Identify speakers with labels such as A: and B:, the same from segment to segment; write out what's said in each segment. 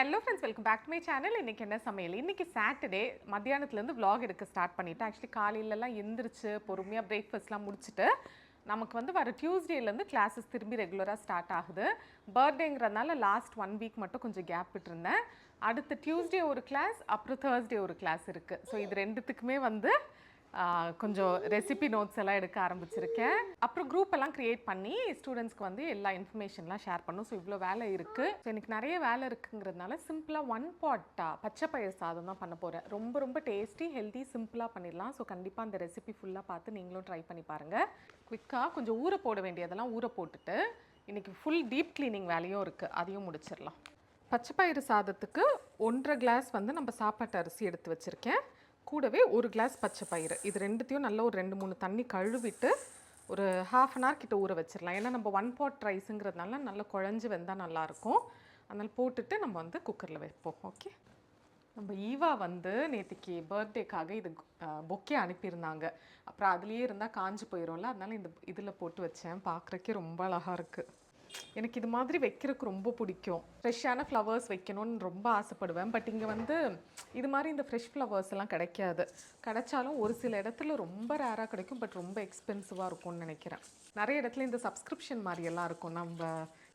A: Hello friends, welcome back to my channel. இன்றைக்கி என்ன சமையல்? இன்றைக்கி சாட்டர்டே மத்தியானத்துலேருந்து vlog எடுக்க ஸ்டார்ட் பண்ணிவிட்டேன். ஆக்சுவலி காலையிலலாம் எந்திரிச்சு பொறுமையாக பிரேக்ஃபாஸ்ட்லாம் முடிச்சுட்டு நமக்கு வந்து வர டியூஸ்டேலேருந்து கிளாஸஸ் திரும்பி ரெகுலராக ஸ்டார்ட் ஆகுது. பர்த்டேங்கிறதுனால லாஸ்ட் 1 வீக் மட்டும் கொஞ்சம் கேப் விட்டுருந்தேன். அடுத்த டியூஸ்டே ஒரு கிளாஸ், அப்புறம் தேர்ஸ்டே ஒரு கிளாஸ் இருக்குது. ஸோ இது ரெண்டுத்துக்குமே வந்து கொஞ்சம் ரெசிபி நோட்ஸ் எல்லாம் எடுக்க ஆரம்பிச்சிருக்கேன். அப்புறம் குரூப் எல்லாம் க்ரியேட் பண்ணி ஸ்டூடெண்ட்ஸ்க்கு வந்து எல்லா இன்ஃபர்மேஷன்லாம் ஷேர் பண்ணும். ஸோ இவ்வளோ வேலை இருக்குது. ஸோ எனக்கு நிறைய வேலை இருக்குங்கிறதுனால சிம்பிளாக 1 pot பச்சை பயிர் சாதம் தான் பண்ண போகிறேன். ரொம்ப ரொம்ப டேஸ்டி, ஹெல்தி, சிம்பிளாக பண்ணிடலாம். ஸோ கண்டிப்பாக அந்த ரெசிபி ஃபுல்லாக பார்த்து நீங்களும் ட்ரை பண்ணி பாருங்கள். குவிக்காக கொஞ்சம் ஊற போட வேண்டியதெல்லாம் ஊற போட்டுட்டு இன்றைக்கி ஃபுல் டீப் க்ளீனிங் வேலையும் இருக்குது, அதையும் முடிச்சிடலாம். பச்சை பயிறு சாதத்துக்கு 1.5 கிளாஸ் வந்து நம்ம சாப்பாட்டு அரிசி எடுத்து வச்சுருக்கேன். கூடவே 1 கிளாஸ் பச்சை பயிறு. இது ரெண்டுத்தையும் நல்லா ஒரு 2-3 தண்ணி கழுவிட்டு ஒரு 1/2 hour கிட்ட ஊற வச்சிடலாம். ஏன்னா நம்ம 1 pot ரைஸுங்கிறதுனால நல்லா குழஞ்சி வெந்தால் நல்லாயிருக்கும். அதனால் போட்டுட்டு நம்ம வந்து குக்கரில் வைப்போம். ஓகே, நம்ம ஈவா வந்து நேற்றுக்கு பர்த்டேக்காக இது பொக்கே அனுப்பியிருந்தாங்க. அப்புறம் அதுலேயே இருந்தால் காஞ்சி போயிடும்ல, அதனால இந்த இதில் போட்டு வச்சேன். பார்க்குறக்கே ரொம்ப அழகாக இருக்குது. எனக்கு இது மாதிரி வைக்கிறதுக்கு ரொம்ப பிடிக்கும். ஃப்ரெஷ்ஷான ஃப்ளவர்ஸ் வைக்கணும்னு ரொம்ப ஆசைப்படுவேன். பட் இங்கே வந்து இது மாதிரி இந்த ஃப்ரெஷ் ஃப்ளவர்ஸ் எல்லாம் கிடைக்காது. கிடைச்சாலும் ஒரு சில இடத்துல ரொம்ப ரேராக கிடைக்கும். பட் ரொம்ப எக்ஸ்பென்சிவாக இருக்கும்னு நினைக்கிறேன். நிறைய இடத்துல இந்த சப்ஸ்கிரிப்ஷன் மாதிரியெல்லாம் இருக்கும்.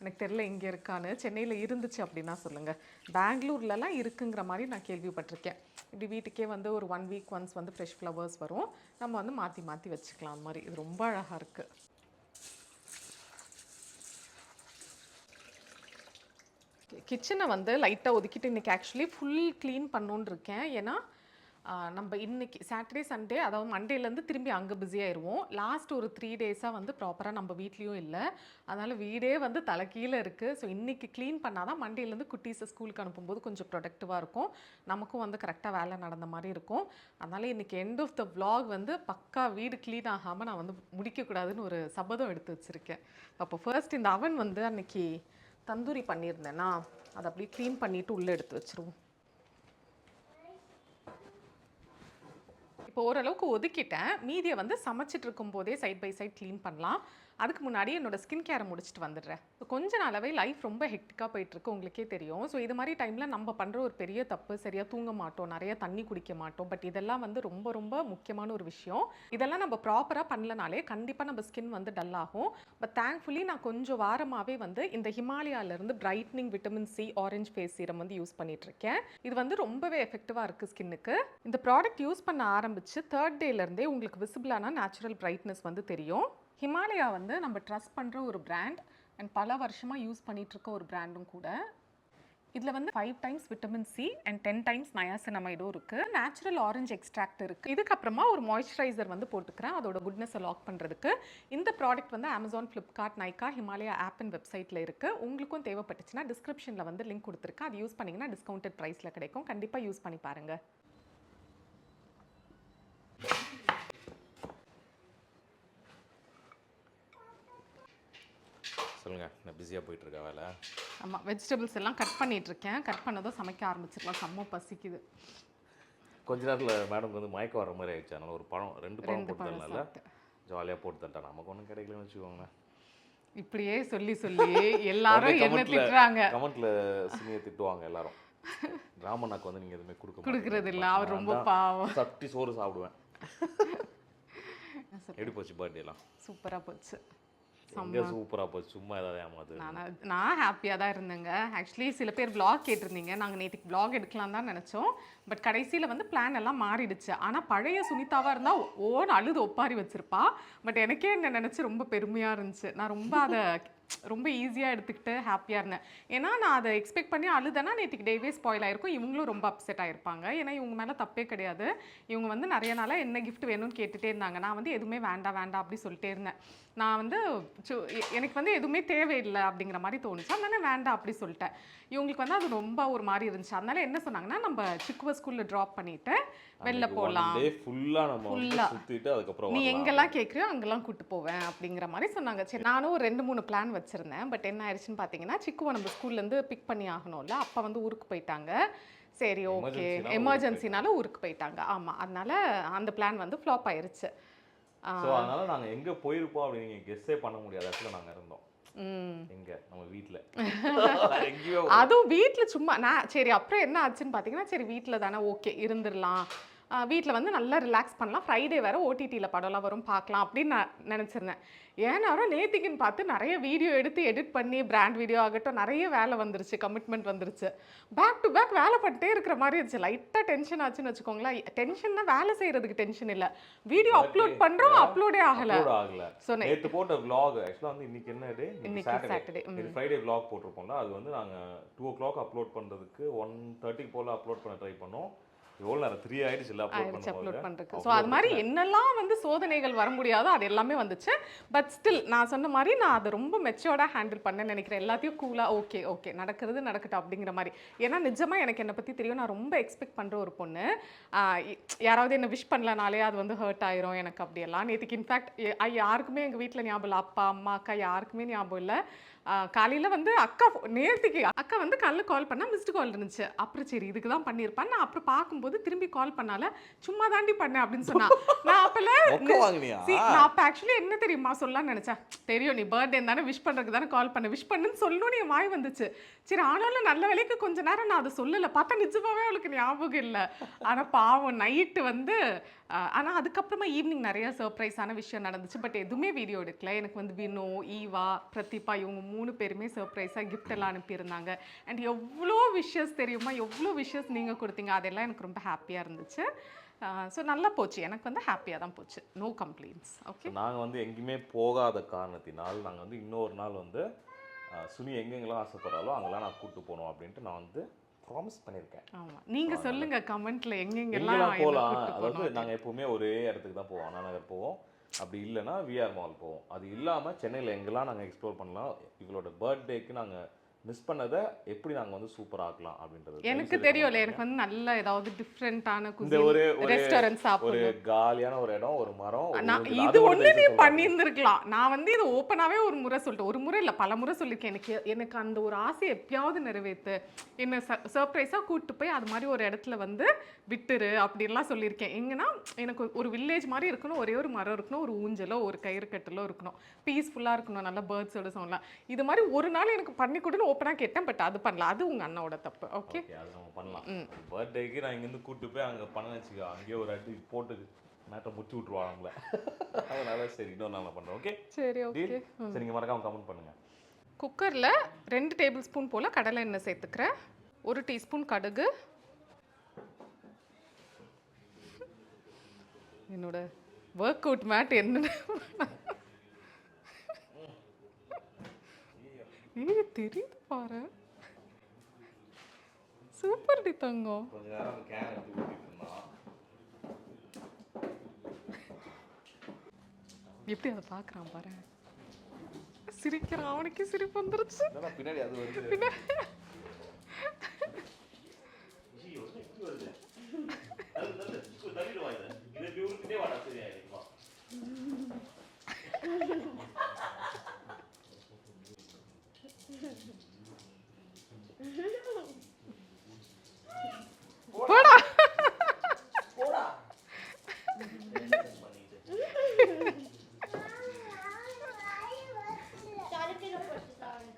A: எனக்கு தெரியல இங்கே இருக்கான்னு. சென்னையில் இருந்துச்சு அப்படின்னா சொல்லுங்கள். பெங்களூர்லலாம் இருக்குங்கிற மாதிரி நான் கேள்விப்பட்டிருக்கேன். இப்படி வீட்டுக்கே வந்து ஒரு 1 week ஒன்ஸ் வந்து ஃப்ரெஷ் ஃப்ளவர்ஸ் வரும். நம்ம வந்து மாற்றி மாற்றி வச்சுக்கலாம். அந்த மாதிரி இது ரொம்ப அழகாக இருக்குது. கிச்சனை வந்து லைட்டாக ஒதுக்கிட்டு இன்றைக்கி ஆக்சுவலி ஃபுல் க்ளீன் பண்ணணுன்னு இருக்கேன். ஏன்னா நம்ம இன்றைக்கி சாட்டர்டே சண்டே, அதாவது மண்டேலேருந்து திரும்பி அங்கே பிஸியாகிடுவோம். லாஸ்ட் ஒரு 3 days வந்து ப்ராப்பராக நம்ம வீட்லேயும் இல்லை. அதனால் வீடே வந்து தலைக்கீழே இருக்குது. ஸோ இன்றைக்கி க்ளீன் பண்ணால் தான் மண்டேலேருந்து குட்டீஸை ஸ்கூலுக்கு அனுப்பும்போது கொஞ்சம் ப்ரொடக்டிவாக இருக்கும். நமக்கும் வந்து கரெக்டாக வேலை நடந்த மாதிரி இருக்கும். அதனால் இன்றைக்கி எண்ட் ஆஃப் த vlog வந்து பக்கா வீடு க்ளீன் ஆகாமல் நான் வந்து முடிக்கக்கூடாதுன்னு ஒரு சபதம் எடுத்து வச்சுருக்கேன். அப்போ ஃபர்ஸ்ட் இந்த அவன் வந்து அன்றைக்கி தந்தூரி பண்ணியிருந்தேன்னா அதை அப்படியே க்ளீன் பண்ணிவிட்டு உள்ளே எடுத்து வச்சுருவோம். இப்போ ஓரளவுக்கு ஒதுக்கிட்டேன். மீதியை வந்து சமைச்சிட்டு இருக்கும்போதே சைட் பை சைட் க்ளீன் பண்ணலாம். அதுக்கு முன்னாடி என்னோடய ஸ்கின் கேரை முடிச்சுட்டு வந்துடுறேன். ஸோ கொஞ்ச நாளாகவே லைஃப் ரொம்ப ஹெக்டிக்காக போயிட்டுருக்கு, உங்களுக்கே தெரியும். ஸோ இது மாதிரி டைமில் நம்ம பண்ணுற ஒரு பெரிய தப்பு, சரியாக தூங்க மாட்டோம், நிறைய தண்ணி குடிக்க மாட்டோம். பட் இதெல்லாம் வந்து ரொம்ப ரொம்ப முக்கியமான ஒரு விஷயம். இதெல்லாம் நம்ம ப்ராப்பராக பண்ணலனாலே கண்டிப்பாக நம்ம ஸ்கின் வந்து டல் ஆகும். பட் தேங்க்ஃபுல்லி நான் கொஞ்சம் வாரமாகவே வந்து இந்த ஹிமாலயாவிலேருந்து brightening vitamin C orange face serum வந்து யூஸ் பண்ணிகிட்ருக்கேன். இது வந்து ரொம்பவே எஃபெக்டிவாக இருக்குது ஸ்கின்னுக்கு. இந்த ப்ராடக்ட் யூஸ் பண்ண ஆரம்பித்து 3rd டேலேருந்தே உங்களுக்கு விசிபிளான நேச்சுரல் பிரைட்னஸ் வந்து தெரியும். ஹிமாலயா வந்து நம்ம ட்ரஸ்ட் பண்ணுற ஒரு பிராண்ட் அண்ட் பல வருஷமாக யூஸ் பண்ணிகிட்ருக்க ஒரு பிராண்டும் கூட. இதில் வந்து 5 times vitamin C and 10 times நயாசினமைடும் இருக்குது. நேச்சுரல் ஆரஞ்ச் எக்ஸ்ட்ராக்ட் இருக்குது. இதுக்கப்புறமா ஒரு மாய்ஸ்சரைசர் வந்து போட்டுக்கிறேன் அதோட குட்னஸை லாக் பண்ணுறதுக்கு. இந்த ப்ராடக்ட் வந்து Amazon, Flipkart, Nykaa, Himalaya app and வெப்சைட்டில் இருக்குது. உங்களுக்கும் தேவைப்பட்டுச்சுன்னா டிஸ்கிரிப்ஷனில் வந்து லிங்க் கொடுத்துருக்கேன். அது யூஸ் பண்ணிங்கன்னா டிஸ்கவுண்டட் ப்ரைஸில் கிடைக்கும். கண்டிப்பாக யூஸ் பண்ணி பாருங்கள்.
B: சொல்லுங்கள், நான் பிஸியாக போயிட்டுருக்கேன் வேலை.
A: ஆமாம், வெஜிடபிள்ஸ் எல்லாம் கட் பண்ணிகிட்ருக்கேன். கட் பண்ணதும் சமைக்க ஆரம்பிச்சிடலாம். செம்ம பசிக்குது.
B: கொஞ்ச நேரத்தில் மேடம்க்கு வந்து மயக்கம் வர மாதிரி ஆயிடுச்சு. அதனால் ஒரு பழம் 2 பழம் போட்டு தரல, ஜாலியாக போட்டு தரட்டேன். நமக்கு ஒன்றும் கிடைக்கலன்னு வச்சுக்கோங்களேன்.
A: இப்படியே சொல்லி சொல்லி எல்லாரும் என்ன திட்டுறாங்க.
B: கமெண்ட்டில் சினியை திட்டுவாங்க எல்லாரும். ராமண்ணாக்கு வந்து நீங்கள் எதுவுமே
A: கொடுக்குறது இல்லை. அவர் ரொம்ப பாவம்.
B: சட்டி சோறு சாப்பிடுவேன். எப்படி போச்சு பர்த்டேலாம்?
A: சூப்பராக போச்சு.
B: சூப்பராக போச்சு. சும்மா ஏதாவது ஏமாது.
A: நான் ஹாப்பியாக தான் இருந்தேங்க. ஆக்சுவலி சில பேர் vlog கேட்டிருந்தீங்க. நாங்கள் நேற்றுக்கு vlog எடுக்கலாம் தான் நினச்சோம். பட் கடைசியில் வந்து பிளான் எல்லாம் மாறிடுச்சு. ஆனால் பழைய சுனிதாவாக இருந்தால் அழுது ஒப்பாரி வச்சுருப்பா. பட் எனக்கே என்ன நினச்சி ரொம்ப பெருமையாக இருந்துச்சு. நான் ரொம்ப அதை ரொம்ப ஈஸியாக எடுத்துக்கிட்டு ஹாப்பியாக இருந்தேன். ஏன்னா நான் அதை எக்ஸ்பெக்ட் பண்ணி அழுதேன்னா நேற்றுக்கு டேவே ஸ்பாயில் ஆகிருக்கும். இவங்களும் ரொம்ப அப்செட் ஆகிருப்பாங்க. ஏன்னா இவங்க மேலே தப்பே கிடையாது. இவங்க வந்து நிறைய நாளாக என்ன கிஃப்ட் வேணும்னு கேட்டுகிட்டே இருந்தாங்க. நான் வந்து எதுவுமே வேண்டாம் வேண்டாம் அப்படி சொல்லிட்டே இருந்தேன். நான் வந்து எனக்கு வந்து எதுவுமே தேவையில்லை அப்படிங்கிற மாதிரி தோணுச்சு. அதனால வேண்டாம் அப்படி சொல்லிட்டேன். இவங்களுக்கு வந்து அது ரொம்ப ஒரு மாதிரி இருந்துச்சு. அதனால என்ன சொன்னாங்கன்னா, நம்ம சிக்குவ ஸ்கூலில் ட்ராப் பண்ணிவிட்டு வெளில போகலாம், நீ எங்கெல்லாம் கேட்குறியோ அங்கெல்லாம் கூப்பிட்டு போவேன் அப்படிங்கிற மாதிரி சொன்னாங்க. சரி, நானும் ஒரு 2-3 பிளான் வச்சுருந்தேன். பட் என்ன ஆயிடுச்சுன்னு பார்த்தீங்கன்னா, சிக்குவை நம்ம ஸ்கூல்லேருந்து பிக் பண்ணி ஆகணும்ல. அப்போ வந்து ஊருக்கு போயிட்டாங்க. சரி, ஓகே, எமர்ஜென்சினால ஊருக்கு போயிட்டாங்க. ஆமாம், அதனால அந்த பிளான் வந்து ஃப்ளாப் ஆயிடுச்சு.
B: ஸோ அதனால் நாங்கள் எங்கே போயிருப்போம் அப்படின்னு நீங்கள் கெஸ்ஸே பண்ண முடியாத இடத்துல நாங்கள் இருந்தோம். எங்க நம்ம வீட்ல எங்கேயோ
A: அதுவும் வீட்ல சும்மா நான் சரி அப்புறம் என்ன ஆச்சுன்னு பார்த்தீங்கன்னா சரி வீட்டில் தானே ஓகே இருந்துடலாம் வீட்டில் வந்து நல்லா ரிலாக்ஸ் பண்ணலாம் ஃப்ரைடே வேறு ஓடிடியில் படம்லாம் வரும் பார்க்கலாம் அப்படின்னு நான் நினச்சிருந்தேன். ஏன்னாலும் நேத்திக்குன்னு பார்த்து நிறைய வீடியோ எடுத்து எடிட் பண்ணி பிராண்ட் வீடியோ ஆகட்டும் நிறைய வேலை வந்துருச்சு, கமிட்மெண்ட் வந்துருச்சு. பேக் டு பேக் வேலை பண்ணிட்டே இருக்கிற மாதிரி இருந்துச்சு. லைட்டாக டென்ஷன் ஆச்சுன்னு வச்சுக்கோங்களேன். டென்ஷன்னா வேலை செய்கிறதுக்கு டென்ஷன் இல்லை, வீடியோ அப்லோட் பண்ணுறோம் அப்லோடே ஆகலை.
B: ஸோ நேற்று போட்ட vlog ஆக்சுவலாக வந்து இன்னைக்கு என்ன டே, இன்னைக்கு சாட்டர்டே. ஃப்ரைடே vlog போட்டிருப்போம்ல, அது வந்து நாங்கள் 2 o'clock அப்லோட் பண்ணுறதுக்கு 1:30 போல் அப்லோட் பண்ண ட்ரை பண்ணோம். எவ்வளோ நேரம் 3 ஆயிடுச்சு இல்லை அப்லோட்
A: பண்ணுறதுக்கு. ஸோ அது மாதிரி என்னெல்லாம் வந்து சோதனைகள் வர முடியாதோ அது எல்லாமே வந்துச்சு. பட் ஸ்டில் நான் சொன்ன மாதிரி நான் அதை ரொம்ப மெச்சோர்டாக ஹேண்டில் பண்ணேன்னு நினைக்கிறேன். எல்லாத்தையும் கூலாக ஓகே ஓகே நடக்கிறது நடக்கட்டும் அப்படிங்கிற மாதிரி. ஏன்னா நிஜமாக எனக்கு என்னை பற்றி தெரியும், நான் ரொம்ப எக்ஸ்பெக்ட் பண்ணுற ஒரு பொண்ணு. யாராவது என்ன விஷ் பண்ணலனாலே அது வந்து ஹர்ட் ஆயிரும் எனக்கு அப்படியெல்லாம். நேற்றுக்கு இன்ஃபேக்ட் யாருக்குமே எங்கள் வீட்டில் ஞாபகம் இல்லை, அப்பா அம்மா அக்கா யாருக்குமே ஞாபகம் இல்லை. காலையில் வந்து நேற்றுக்கு அக்கா வந்து காலைல கால் பண்ணால் மிஸ்டு கால் இருந்துச்சு. அப்புறம் சரி இதுக்கு தான் பண்ணியிருப்பான். நான் அப்புறம் பார்க்கும்போது திரும்பி கால் பண்ணால சும்மா தாண்டி பண்ணேன் அப்படின்னு சொன்னா. நான் அப்போ ஆக்சுவலி என்ன தெரியுமா சொல்லலாம்னு நினச்சேன். தெரியும் நீ பர்த்டே தானே விஷ் பண்ணுறதுக்கு தானே கால் பண்ண, விஷ் பண்ணுன்னு சொல்லணும்னு என் வாய் வந்துச்சு. சரி ஆனாலும் நல்ல வேலைக்கு கொஞ்ச நேரம் நான் அதை சொல்லலை. பார்த்தா நிஜமாவே அவளுக்கு ஞாபகம் இல்லை. ஆனால் பாவம் நைட்டு வந்து ஆனால் அதுக்கப்புறமா ஈவினிங் நிறைய சர்ப்ரைஸான விஷயம் நடந்துச்சு. பட் எதுவுமே வீடியோ எடுக்கல. எனக்கு வந்து வினோ, ஈவா, பிரதீபா இவங்க 3 பேருமே சர்ப்ரைஸாக கிஃப்ட் எல்லாம் அனுப்பியிருந்தாங்க. அண்ட் எவ்வளோ விஷஸ் தெரியுமா, எவ்வளோ விஷஸ் நீங்கள் கொடுத்தீங்க. அதெல்லாம் எனக்கு ரொம்ப ஹாப்பியாக இருந்துச்சு. ஸோ நல்லா போச்சு, எனக்கு வந்து ஹாப்பியாக தான் போச்சு, நோ கம்ப்ளைண்ட்ஸ். ஓகே,
B: நாங்கள் வந்து எங்கேயுமே போகாத காரணத்தினால் நாங்கள் வந்து இன்னொரு நாள் வந்து சுனி எங்கெங்கெல்லாம் ஆசைப்படுறாலோ அங்கெல்லாம் நான் கூப்பிட்டு போகணும் அப்படின்ட்டு நான் வந்து ப்ராமிஸ் பண்ணியிருக்கேன்.
A: ஆமாம், நீங்கள் சொல்லுங்கள் கமெண்ட்டில்
B: எங்கெங்கெல்லாம் போகலாம். அதாவது நாங்கள் எப்போவுமே ஒரே இடத்துக்கு தான் போவோம், அண்ணா நகர் போவோம், அப்படி இல்லைன்னா விஆர் மால் போவோம். அது இல்லாமல் சென்னையில் எங்கெல்லாம் நாங்கள் எக்ஸ்ப்ளோர் பண்ணலாம், இவங்களோட பர்த்டேக்கு நாங்கள் மிஸ் பண்ணதை எப்படி நாங்கள் வந்து சூப்பர் ஆக்கலாம் அப்படின்றது
A: எனக்கு தெரியும்ல. எனக்கு வந்து நல்ல ஏதாவது டிஃப்ரெண்டான ரெஸ்டாரண்ட் சாப்பிடு,
B: ஒரு காலியான ஒரு இடம், ஒரு மரம்,
A: இது ஒண்ணு நீ பண்ணியிருந்திருக்கலாம். நான் வந்து இது ஓப்பனாகவே ஒரு முறை சொல்லிட்டேன், ஒரு முறை இல்லை பல முறை சொல்லியிருக்கேன். எனக்கு அந்த ஒரு ஆசை எப்பயாவது நிறைவேற்று, என்ன சர்ப்ரைஸாக கூப்பிட்டு போய் அது மாதிரி ஒரு இடத்துல வந்து விட்டுரு அப்படின்லாம் சொல்லியிருக்கேன். எங்கன்னா எனக்கு ஒரு வில்லேஜ் மாதிரி இருக்கணும், ஒரே ஒரு மரம் இருக்கணும், ஒரு ஊஞ்சலோ ஒரு கயிறு கட்டலோ இருக்கணும், பீஸ்ஃபுல்லாக இருக்கணும், நல்லா பேர்ட்ஸோட சொல்லலாம். இது மாதிரி ஒரு நாள் எனக்கு பண்ணி கொடுன்னு ஓப்பனாக கேட்டேன். பட் அது பண்ணலாம், அது உங்கள் அண்ணாவோட தப்பு. ஓகே,
B: அது நம்ம பண்ணலாம். பர்த்டேக்கு நான் இங்கேருந்து கூப்பிட்டு போய் அங்கே பண்ண வச்சுக்கோ, அங்கேயே ஒரு அடி போட்டு மேட்டை முடிச்சு விட்ருவாங்களே. அதனால சரி இன்னொரு நாள் பண்ணுறோம். ஓகே
A: சரி, ஓகே
B: சரி, நீங்கள் மறக்காம கமெண்ட் பண்ணுங்கள்.
A: குக்கரில் 2 டேபிள் ஸ்பூன் போல் கடலை எண்ணெய் சேர்த்துக்கிறேன், 1 டீஸ்பூன் கடுகு, என்னோட ஒர்க் அவுட் மேட் என்ன தெரியுது பாரு, சூப்பர் டி தங்கம்.
B: கொஞ்ச நேரம் கேன் எடுத்து ஊத்திட்டு இருந்தான்.
A: எப்படி அதை பார்க்குறான் பாரு, சிரிக்கிறான், அவனுக்கு சிரிப்பு வந்துருச்சு.
B: பின்னாடி அது வந்து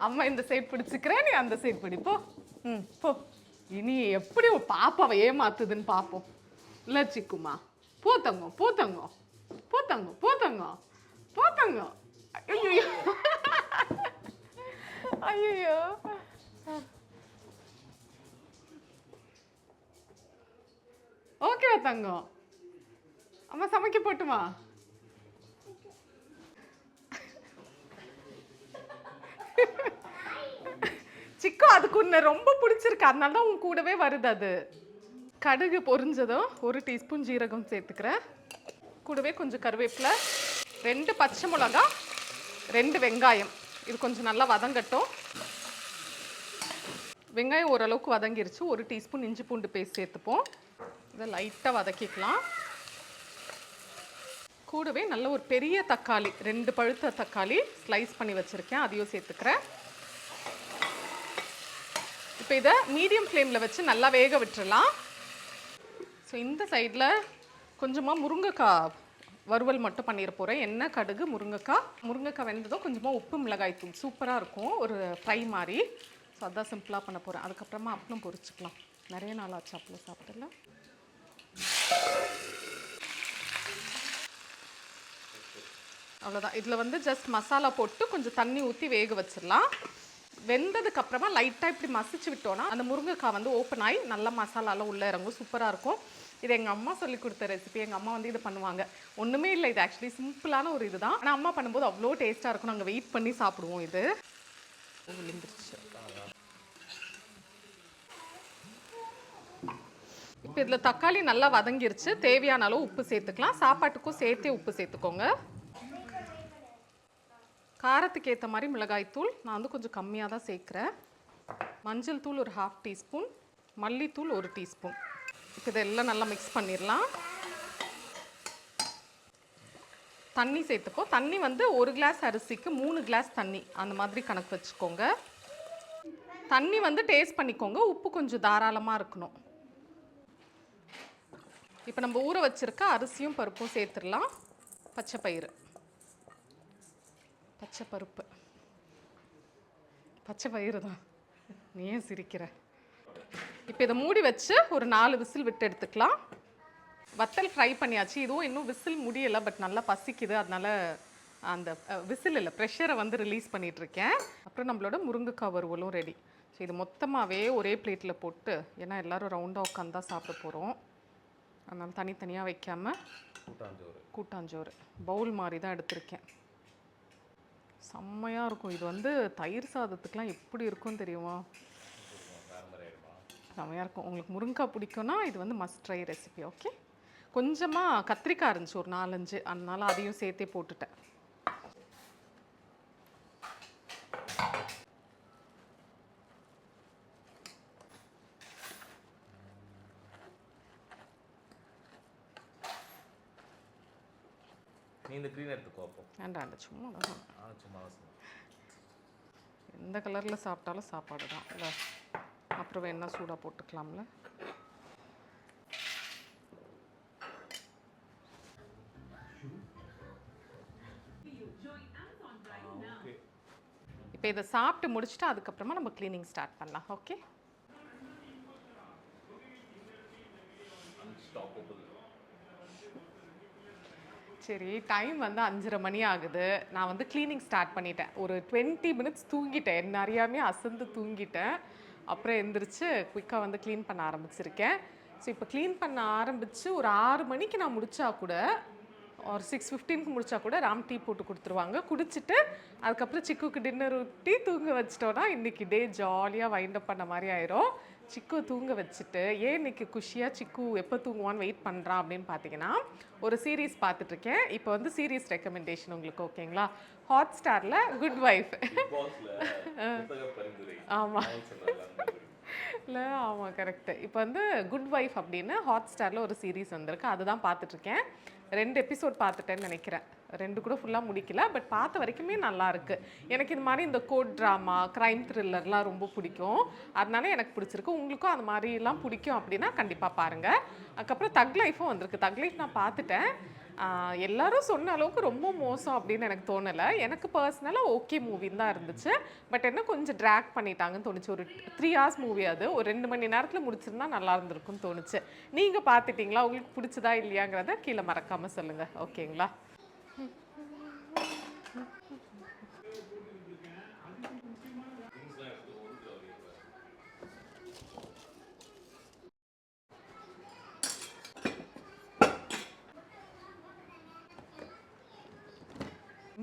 A: அம்மா இந்த சைட் பிடிச்சிக்கிறேன், நீ அந்த சைட் பிடிப்போ. போ, இனி எப்படி பாப்பாவை ஏமாத்துதுன்னு பார்ப்போம். இல்லை சிக்குமா, போத்தங்க போத்தங்க போத்தங்க போத்தங்க போத்தங்க. ஐயோ ஐயோ, ஓகேவா தங்கம்? அம்மா சமைக்க போட்டுமா? சிக்கு அதுக்கு உன்னை ரொம்ப பிடிச்சிருக்கு, அதனால தான் உன் கூடவே வருது. அது கடுகு பொரிஞ்சதும் 1 டீஸ்பூன் ஜீரகம் சேர்த்துக்கிறேன், கூடவே கொஞ்சம் கருவேப்பிலை, 2 பச்சை மிளகா, 2 வெங்காயம். இது கொஞ்சம் நல்லா வதங்கட்டும். வெங்காயம் ஓரளவுக்கு வதங்கிருச்சு. 1 டீஸ்பூன் இஞ்சி பூண்டு பேஸ்ட் சேர்த்துப்போம். இதை லைட்டாக வதக்கிக்கலாம். கூடவே நல்ல ஒரு பெரிய தக்காளி, 2 பழுத்த தக்காளி ஸ்லைஸ் பண்ணி வச்சுருக்கேன், அதையும் சேர்த்துக்கிறேன். இப்போ இதை மீடியம் ஃப்ளேமில் வச்சு நல்லா வேக விட்டுறலாம். ஸோ இந்த சைடில் கொஞ்சமாக முருங்கைக்காய் வறுவல் மட்டும் பண்ணிட போகிறேன். எண்ணெய், கடுகு, முருங்கைக்காய் வெந்ததும் கொஞ்சமாக உப்பு, மிளகாய் தூள். சூப்பராக இருக்கும், ஒரு ஃப்ரை மாதிரி. ஸோ அதான் சிம்பிளாக பண்ண போகிறேன். அதுக்கப்புறமா அப்பளம் பொரிச்சுக்கலாம். நிறைய நாள் ஆச்சு அப்பளம் சாப்பிடல. அவ்வளோதான். இதில் வந்து ஜஸ்ட் மசாலா போட்டு கொஞ்சம் தண்ணி ஊற்றி வேக வச்சிடலாம். வெந்ததுக்கு அப்புறமா லைட்டாக இப்படி மசிச்சு விட்டோன்னா அந்த முருங்கைக்காய் வந்து ஓப்பன் ஆகி நல்லா மசாலாலாம் உள்ளே இறங்கும். சூப்பராக இருக்கும். இது எங்கள் அம்மா சொல்லி கொடுத்த ரெசிபி. எங்கள் அம்மா வந்து இது பண்ணுவாங்க. ஒன்றுமே இல்லை, இது ஆக்சுவலி சிம்பிளான ஒரு இதுதான். ஆனால் அம்மா பண்ணும்போது அவ்வளோ டேஸ்ட்டாக இருக்கும். நாங்கள் வெயிட் பண்ணி சாப்பிடுவோம். இது விழுந்துருச்சு. இப்போ இதில் தக்காளி நல்லா வதங்கிருச்சு. தேவையான அளவு உப்பு சேர்த்துக்கலாம். சாப்பாட்டுக்கும் சேர்த்தே உப்பு சேர்த்துக்கோங்க. காரத்துக்கு ஏற்ற மாதிரி மிளகாய்த்தூள் நான் வந்து கொஞ்சம் கம்மியாக தான் சேர்க்குறேன். மஞ்சள் தூள் ஒரு 1/2 டீஸ்பூன், மல்லித்தூள் 1 டீஸ்பூன். இப்போ இதெல்லாம் நல்லா மிக்ஸ் பண்ணிடலாம். தண்ணி சேர்த்துப்போம். தண்ணி வந்து 1 கிளாஸ் அரிசிக்கு 3 கிளாஸ் தண்ணி, அந்த மாதிரி கணக்கு வச்சுக்கோங்க. தண்ணி வந்து டேஸ்ட் பண்ணிக்கோங்க. உப்பு கொஞ்சம் தாராளமாக இருக்கணும். இப்போ நம்ம ஊற வச்சுருக்க அரிசியும் பருப்பும் சேர்த்துடலாம். பச்சை பயிறு, பச்சை பருப்பு, பச்சை பயிறு தான். நீ ஏன் சிரிக்கிற? இப்போ இதை மூடி வச்சு ஒரு 4 விசில் விட்டு எடுத்துக்கலாம். வத்தல் ஃப்ரை பண்ணியாச்சு. இதுவும் இன்னும் விசில் முடியலை, பட் நல்லா பசிக்குது. அதனால அந்த விசில் இல்லை, ப்ரெஷரை வந்து ரிலீஸ் பண்ணிகிட்ருக்கேன். அப்புறம் நம்மளோட முருங்கைக்காய் வறுவலும் ரெடி. ஸோ இது மொத்தமாகவே ஒரே பிளேட்டில் போட்டு, ஏன்னா எல்லோரும் ரவுண்டாக உட்காந்து தான் சாப்பிட போகிறோம். அதனால் தனித்தனியாக வைக்காமல் கூட்டாஞ்சோறு பவுல் மாதிரி தான் எடுத்திருக்கேன். செம்மையாக இருக்கும். இது வந்து தயிர் சாதத்துக்கெலாம் எப்படி இருக்கும்னு தெரியுமா? செம்மையாக இருக்கும். உங்களுக்கு முருங்கைக்காய் பிடிக்கும்னா இது வந்து மஸ்ட் ட்ரை ரெசிபி. ஓகே, கொஞ்சமாக கத்திரிக்காய் இருந்துச்சு ஒரு 4-5, அதனால அதையும் சேர்த்தே போட்டுட்டேன்.
B: நீ இந்த க்ரீன் எடுத்துக்கோ. அப்போ
A: வேண்டாம், சும்மா தான்.
B: சும்மா
A: எந்த கலரில் சாப்பிட்டாலும் சாப்பாடு தான் இல்லை. அப்புறம் வேணா சூடாக போட்டுக்கலாம்ல. இப்போ இதை சாப்பிட்டு முடிச்சுட்டு அதுக்கப்புறமா நம்ம க்ளீனிங் ஸ்டார்ட் பண்ணலாம். ஓகே, சரி. டைம் வந்து 5:30 மணி ஆகுது. நான் வந்து க்ளீனிங் ஸ்டார்ட் பண்ணிட்டேன். ஒரு 20 மினிட்ஸ் தூங்கிட்டேன். என்ன அறியாமே அசந்து தூங்கிட்டேன். அப்புறம் எந்திரிச்சு குயிக்காக வந்து க்ளீன் பண்ண ஆரம்பிச்சிருக்கேன். ஸோ இப்போ க்ளீன் பண்ண ஆரம்பித்து ஒரு 6 மணிக்கு நான் முடித்தா கூட, ஒரு 6:15க்கு முடித்தா கூட ராம் டீ போட்டு கொடுத்துருவாங்க. குடிச்சிட்டு அதுக்கப்புறம் சிக்குக்கு டின்னர் ஊட்டி தூங்க வச்சிட்டோன்னா இன்றைக்கி டே ஜாலியாக வைண்டப் பண்ண மாதிரி ஆயிரும். சிக்கு தூங்க வச்சுட்டு, ஏன் இன்னைக்கு குஷியாக சிக்கு எப்போ தூங்குவான்னு வெயிட் பண்ணுறான் அப்படின்னு பார்த்தீங்கன்னா, ஒரு சீரீஸ் பார்த்துட்ருக்கேன். இப்போ வந்து சீரீஸ் ரெக்கமெண்டேஷன் உங்களுக்கு. ஓகேங்களா? ஹாட் ஸ்டாரில் குட் வைஃப். ஆமாம் இல்லை, ஆமாம் கரெக்டு. இப்போ வந்து குட் வைஃப் அப்படின்னு ஹாட் ஸ்டாரில் ஒரு சீரீஸ் வந்திருக்கு. அதுதான் பார்த்துட்ருக்கேன். 2 எபிசோட் பார்த்துட்டேன்னு நினைக்கிறேன். 2 கூட ஃபுல்லாக முடிக்கல, பட் பார்த்த வரைக்குமே நல்லாயிருக்கு. எனக்கு இது மாதிரி இந்த கோட் ட்ராமா, க்ரைம் த்ரில்லர்லாம் ரொம்ப பிடிக்கும். அதனால எனக்கு பிடிச்சிருக்கு. உங்களுக்கும் அது மாதிரிலாம் பிடிக்கும் அப்படின்னா கண்டிப்பாக பாருங்கள். அதுக்கப்புறம் தக் லைஃப்பும் வந்திருக்கு. தக் லைஃப் நான் பார்த்துட்டேன். எல்லாரும் சொன்ன அளவுக்கு ரொம்ப மோசம் அப்படின்னு எனக்கு தோணலை. எனக்கு பர்சனலாக ஓகே மூவின்னு தான் இருந்துச்சு. பட் என்ன கொஞ்சம் ட்ராக் பண்ணிட்டாங்கன்னு தோணுச்சு. ஒரு 3 hours மூவி அது. ஒரு 2 மணி நேரத்தில் முடிச்சிருந்தா நல்லா இருந்திருக்குன்னு தோணுச்சு. நீங்கள் பார்த்துட்டிங்களா? உங்களுக்கு பிடிச்சதா இல்லையாங்கிறத கீழே மறக்காமல் சொல்லுங்கள். ஓகேங்களா?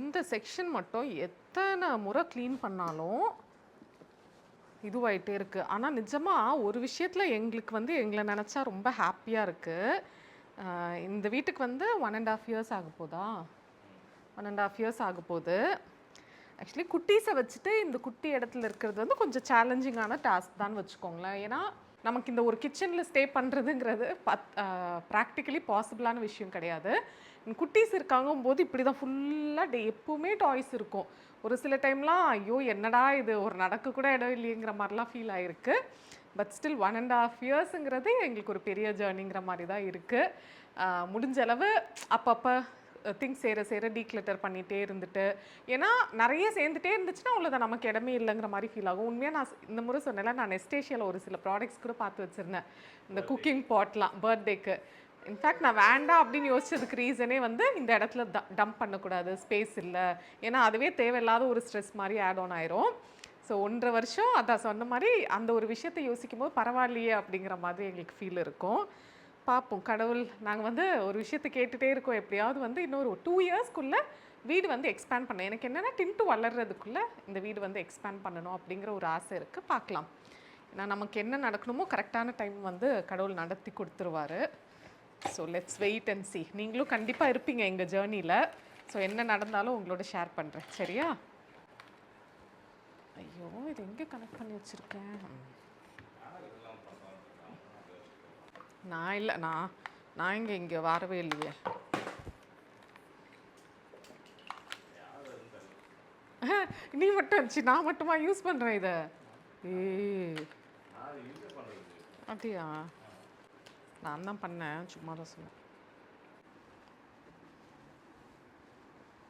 A: இந்த செக்ஷன் மட்டும் எத்தனை முறை க்ளீன் பண்ணாலும் இதுவாயிட்டே இருக்குது. ஆனால் நிஜமாக ஒரு விஷயத்தில் எங்களுக்கு வந்து எங்களை நினச்சா ரொம்ப ஹாப்பியாக இருக்குது. இந்த வீட்டுக்கு வந்து 1.5 years ஆக போதா? 1.5 years ஆக போகுது. ஆக்சுவலி குட்டீஸை வச்சுட்டு இந்த குட்டி இடத்துல இருக்கிறது வந்து கொஞ்சம் சேலஞ்சிங்கான டாஸ்க் தான் வச்சுக்கோங்களேன். ஏன்னா நமக்கு இந்த ஒரு கிச்சனில் ஸ்டே பண்ணுறதுங்கிறது ப்ராக்டிக்கலி பாசிபிளான விஷயம் கிடையாது. குட்டீஸ் இருக்காங்கும் போது இப்படி தான் ஃபுல்லாக எப்பவுமே டாய்ஸ் இருக்கும். ஒரு சில டைம்லாம் ஐயோ என்னடா இது, ஒரு நடக்க கூட இடம் இல்லைங்கிற மாதிரிலாம் ஃபீல் ஆகிருக்கு. பட் ஸ்டில் 1.5 yearsங்கிறது எங்களுக்கு ஒரு பெரிய ஜேர்னிங்கிற மாதிரி தான் இருக்குது. முடிஞ்ச அளவு அப்பப்போ திங்ஸ் சேர டீக்ளட்டர் பண்ணிகிட்டே இருந்துட்டு, ஏன்னா நிறைய சேர்ந்துட்டே இருந்துச்சுன்னா அவ்வளோதான், நமக்கு இடமே இல்லைங்கிற மாதிரி ஃபீல் ஆகும். உண்மையாக நான் இந்த முறை சொன்னேன்ல, நான் நெஸ்டேஷியாவில் ஒரு சில ப்ராடக்ட்ஸ் கூட பார்த்து வச்சுருந்தேன், இந்த குக்கிங் பாட்லாம் பர்த்டேக்கு. இன்ஃபேக்ட் நான் வேண்டாம் அப்படின்னு யோசிச்சதுக்கு ரீசனே வந்து இந்த இடத்துல டம்ப் பண்ணக்கூடாது, ஸ்பேஸ் இல்லை, ஏன்னா அதுவே தேவையில்லாத ஒரு ஸ்ட்ரெஸ் மாதிரி ஆட் ஆன் ஆயிரும். ஸோ 1.5 வருஷம் அதான் சொன்ன மாதிரி அந்த ஒரு விஷயத்தை யோசிக்கும் போது பரவாயில்லையே அப்படிங்கிற மாதிரி எங்களுக்கு ஃபீல் இருக்கும். பார்ப்போம், கடவுள் நாங்கள் வந்து ஒரு விஷயத்தை கேட்டுகிட்டே இருக்கோம், எப்படியாவது வந்து இன்னொரு 2 இயர்ஸ்க்குள்ளே வீடு வந்து எக்ஸ்பேண்ட் பண்ணேன். எனக்கு என்னென்னா டின்ட்டு வளர்கிறதுக்குள்ளே இந்த வீடு வந்து எக்ஸ்பேண்ட் பண்ணணும் அப்படிங்கிற ஒரு ஆசை இருக்குது. பார்க்கலாம், ஏன்னா நமக்கு என்ன நடக்கணுமோ கரெக்டான டைம் வந்து கடவுள் நடத்தி கொடுத்துருவாரு. So let's wait and see. நீங்களும் கண்டிப்பாக இருப்பீங்க எங்கள் ஜேர்னியில். ஸோ என்ன நடந்தாலும் உங்களோட ஷேர் பண்ணுறேன், சரியா? ஐயோ, இது எங்கே கனெக்ட் பண்ணி வச்சுருக்கேன்? நான் இல்லை, நான் இங்கே வரவே இல்லையே. நீ மட்டும் இருந்துச்சு, நான் மட்டுமா யூஸ் பண்ணுறேன் இதை? அப்படியா? நான் தான் பண்ணேன், சும்மா தான் சொன்னேன்.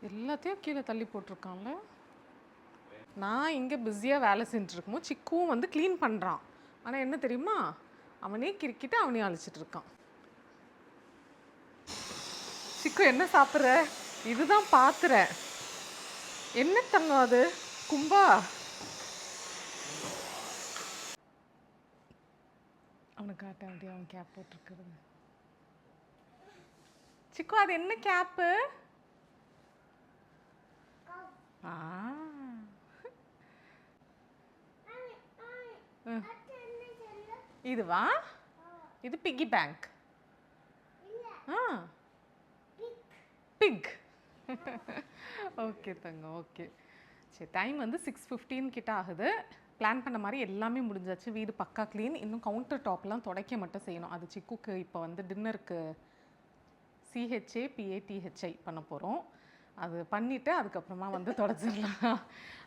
A: எல்லாத்தையும் கீழே தள்ளி போட்டிருக்கான்ல. நான் இங்கே பிஸியாக வேலை செஞ்சுருக்கும்போது சிக்குவும் வந்து க்ளீன் பண்ணுறான். ஆனால் என்ன தெரியுமா, அவனே கிறுக்கிட்டு அவனே அழிச்சிட்டு இருக்கான். சிக்கு என்ன சாப்பிட்ற? இதுதான் பாத்துறேன். என்ன தங்கம் அது? கும்பா? அவனுக்கு காட்ட அப்படியே அவன் கேப் போட்டிருக்கிறது. சிக்கு அது என்ன கேப்பு? இதுவா? இது பிக்கி பேங்க். பிக். ஓகே தங்க, ஓகே. சரி, டைம் வந்து 6:15 கிட்ட ஆகுது. பிளான் பண்ண மாதிரி எல்லாமே முடிஞ்சாச்சு. வீடு பக்கா க்ளீன். இன்னும் கவுண்டர் டாப்லாம் துடைக்க மட்டும் செய்யணும். அது சிக்குக்கு இப்போ வந்து டின்னருக்கு CHAPATHI பண்ண போகிறோம். அது பண்ணிவிட்டு அதுக்கப்புறமா வந்து தொடச்சிடலாம்.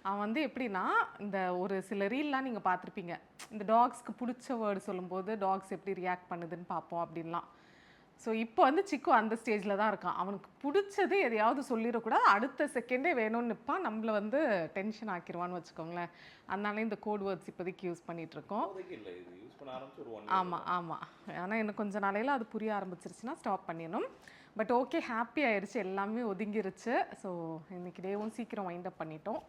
A: அவன் வந்து எப்படின்னா, இந்த ஒரு சில ரீல்லாம் நீங்கள் பார்த்துருப்பீங்க, இந்த டாக்ஸ்க்கு பிடிச்ச வேர்டு சொல்லும்போது டாக்ஸ் எப்படி ரியாக்ட் பண்ணுதுன்னு பார்ப்போம் அப்படின்லாம். ஸோ இப்போ வந்து சிக்கு அந்த ஸ்டேஜில் தான் இருக்கான். அவனுக்கு பிடிச்சது எதையாவது சொல்லிடக்கூடாது, அடுத்த செகண்டே வேணும்னு நிற்பான், நம்மளை வந்து டென்ஷன் ஆக்கிடுவான்னு வச்சுக்கோங்களேன். அதனால இந்த கோட் வேர்ட்ஸ் இப்போதைக்கு யூஸ் பண்ணிகிட்ருக்கோம். ஆமாம். ஆனால் இன்னும் கொஞ்சம் நாளையில் அது புரிய ஆரம்பிச்சிருச்சுன்னா ஸ்டாப் பண்ணிடணும். பட் ஓகே, ஹாப்பி ஆயிடுச்சு, எல்லாமே ஒதுங்கிருச்சு. ஸோ இன்றைக்கி டேவும் சீக்கிரம் வைண்ட் அப் பண்ணிட்டோம்.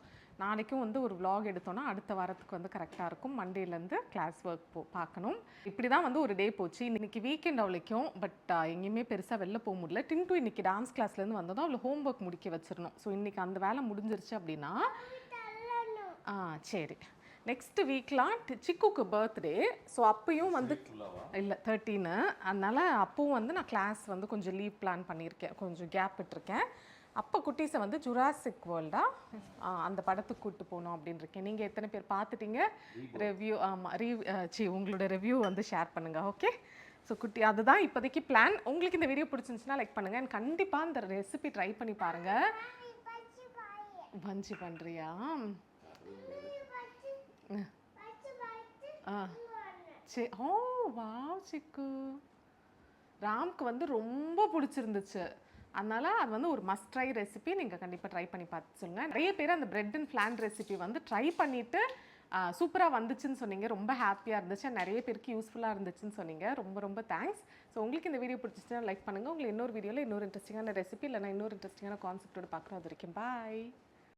A: நாளைக்கும் வந்து ஒரு vlog எடுத்தோன்னா அடுத்த வாரத்துக்கு வந்து கரெக்டாக இருக்கும். மண்டேலேருந்து கிளாஸ் ஒர்க் பார்க்கணும். இப்படி தான் வந்து ஒரு டே போச்சு. இன்றைக்கி வீக்கெண்ட் அவளுக்கும், பட் எங்கேயுமே பெருசாக வெளில போக முடியல. டின்ட்டு இன்றைக்கி டான்ஸ் கிளாஸ்லேருந்து வந்ததும் அவளை ஹோம் ஒர்க் முடிக்க வச்சிடணும். ஸோ இன்றைக்கி அந்த வேலை முடிஞ்சிருச்சு அப்படின்னா சரி, நெக்ஸ்ட் வீக்லாம் சிக்குக்கு பர்த்டே. ஸோ அப்பயும் வந்து இல்லை 13, அதனால் அப்பவும் வந்து நான் கிளாஸ் வந்து கொஞ்சம் லீவ் பிளான் பண்ணியிருக்கேன், கொஞ்சம் கேப் விட்டுருக்கேன். அப்போ குட்டீஸை வந்து ஜுராசிக் வேர்ல்டா அந்த படத்துக்கு கூப்பிட்டு போகணும் அப்படின்னு இருக்கேன். நீங்கள் எத்தனை பேர் பார்த்துட்டீங்க? ரிவ்யூ, ஆமாம், உங்களோட ரிவ்யூ வந்து ஷேர் பண்ணுங்கள். ஓகே, ஸோ குட்டி அதுதான் இப்போதைக்கு பிளான். உங்களுக்கு இந்த வீடியோ பிடிச்சிருந்துச்சுன்னா லைக் பண்ணுங்கள். எனக்கு கண்டிப்பாக இந்த ரெசிபி ட்ரை பண்ணி பாருங்கள். பஞ்சி பண்ணுறியா? சரி. ஓ வாவ் சிக்கு, ராம்க்கு வந்து ரொம்ப பிடிச்சிருந்துச்சு. அதனால் அது வந்து ஒரு மஸ்ட் ட்ரை ரெசிபி. நீங்கள் கண்டிப்பாக ட்ரை பண்ணி பார்த்து சொல்லுங்கள். நிறைய பேர் அந்த பிரெட் அண்ட் ஃப்ளான் ரெசிபி வந்து ட்ரை பண்ணிவிட்டு சூப்பராக வந்துச்சுன்னு சொன்னீங்க. ரொம்ப ஹாப்பியாக இருந்துச்சு, நிறைய பேருக்கு யூஸ்ஃபுல்லாக இருந்துச்சுன்னு சொன்னீங்க. ரொம்ப ரொம்ப தேங்க்ஸ். ஸோ உங்களுக்கு இந்த வீடியோ பிடிச்சிச்சுன்னா லைக் பண்ணுங்கள். உங்களை இன்னொரு வீடியோவில் இன்னொரு இன்ட்ரெஸ்டிங்கான ரெசிபி இல்லைனா இன்னொரு இன்ட்ரெஸ்டிங்கான கான்செப்டோடு பார்க்குறோம். அது வரைக்கும் பாய்.